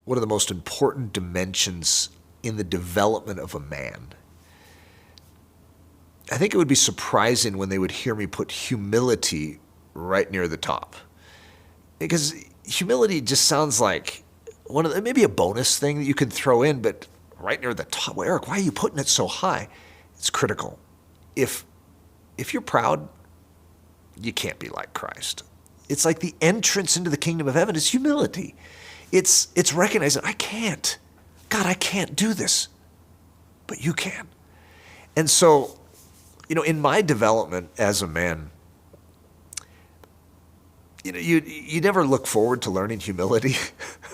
one of the most important dimensions in the development of a man, I think it would be surprising when they would hear me put humility right near the top. Because humility just sounds like maybe a bonus thing that you can throw in, but right near the top. Well, Eric, why are you putting it so high? It's critical. If you're proud, you can't be like Christ. It's like the entrance into the kingdom of heaven is humility. It's recognizing, I can't. God, I can't do this, but you can. And so, in my development as a man, you never look forward to learning humility.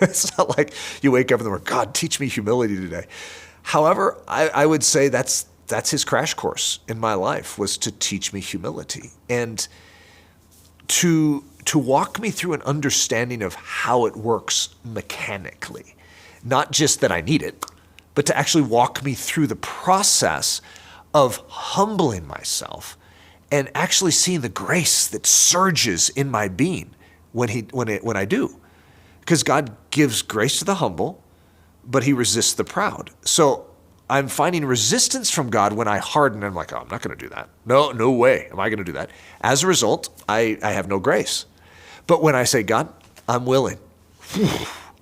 It's not like you wake up in the morning, God, teach me humility today. However, I would say that's his crash course in my life, was to teach me humility and to walk me through an understanding of how it works mechanically. Not just that I need it, but to actually walk me through the process of humbling myself and actually seeing the grace that surges in my being when I do. Because God gives grace to the humble, but he resists the proud. So I'm finding resistance from God when I harden. I'm like, oh, I'm not going to do that. No way am I going to do that. As a result, I have no grace. But when I say, God, I'm willing,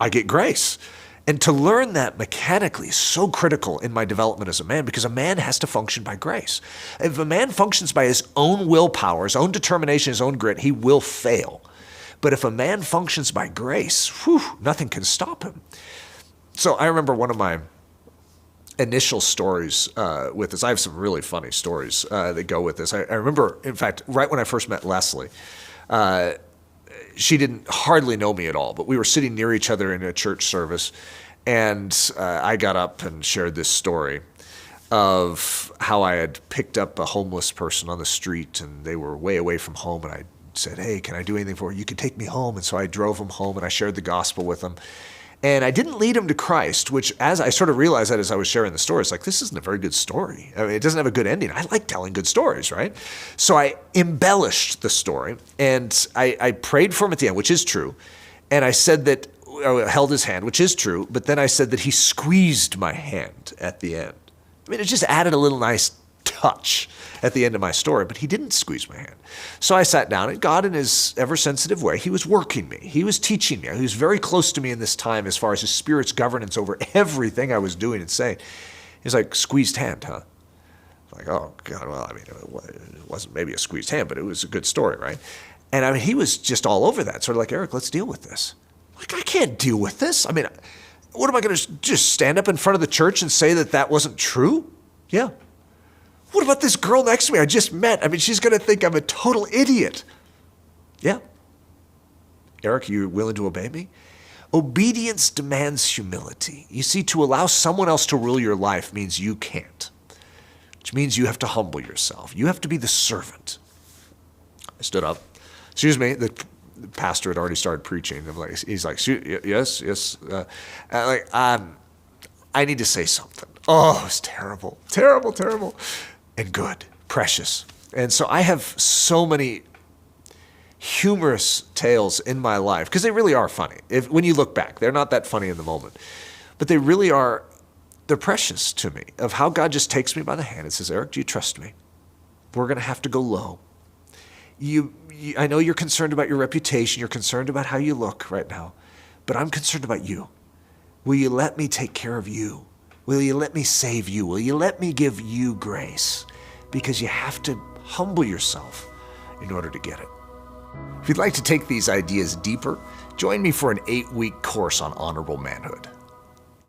I get grace. And to learn that mechanically is so critical in my development as a man, because a man has to function by grace. If a man functions by his own willpower, his own determination, his own grit, he will fail. But if a man functions by grace, nothing can stop him. So I remember one of my initial stories with this. I have some really funny stories that go with this. I remember, in fact, right when I first met Leslie, she didn't hardly know me at all, but we were sitting near each other in a church service, and I got up and shared this story of how I had picked up a homeless person on the street, and they were way away from home, and I said, hey, can I do anything for you? You can take me home. And so I drove them home, and I shared the gospel with them. And I didn't lead him to Christ, which, as I sort of realized that as I was sharing the story, it's like, this isn't a very good story. I mean, it doesn't have a good ending. I like telling good stories, right? So I embellished the story, and I prayed for him at the end, which is true. And I said that, I held his hand, which is true, but then I said that he squeezed my hand at the end. I mean, it just added a little nice touch at the end of my story, but he didn't squeeze my hand. So I sat down, and God, in his ever-sensitive way, he was working me. He was teaching me. He was very close to me in this time as far as his Spirit's governance over everything I was doing and saying. He's like, squeezed hand, huh? Like, oh, God, well, I mean, it wasn't maybe a squeezed hand, but it was a good story, right? And I mean, he was just all over that, sort of like, Eric, let's deal with this. Like, I can't deal with this. I mean, what am I going to just stand up in front of the church and say that wasn't true? Yeah. What about this girl next to me I just met? I mean, she's going to think I'm a total idiot. Yeah. Eric, you willing to obey me? Obedience demands humility. You see, to allow someone else to rule your life means you can't, which means you have to humble yourself. You have to be the servant. I stood up. Excuse me, the pastor had already started preaching. He's like, yes. I need to say something. Oh, it's terrible, terrible. And good, precious. And so I have so many humorous tales in my life, because they really are funny. When you look back, they're not that funny in the moment, but they really are, they're precious to me, of how God just takes me by the hand and says, Eric, do you trust me? We're going to have to go low. I know you're concerned about your reputation. You're concerned about how you look right now, but I'm concerned about you. Will you let me take care of you? Will you let me save you? Will you let me give you grace? Because you have to humble yourself in order to get it. If you'd like to take these ideas deeper, join me for an 8-week course on honorable manhood.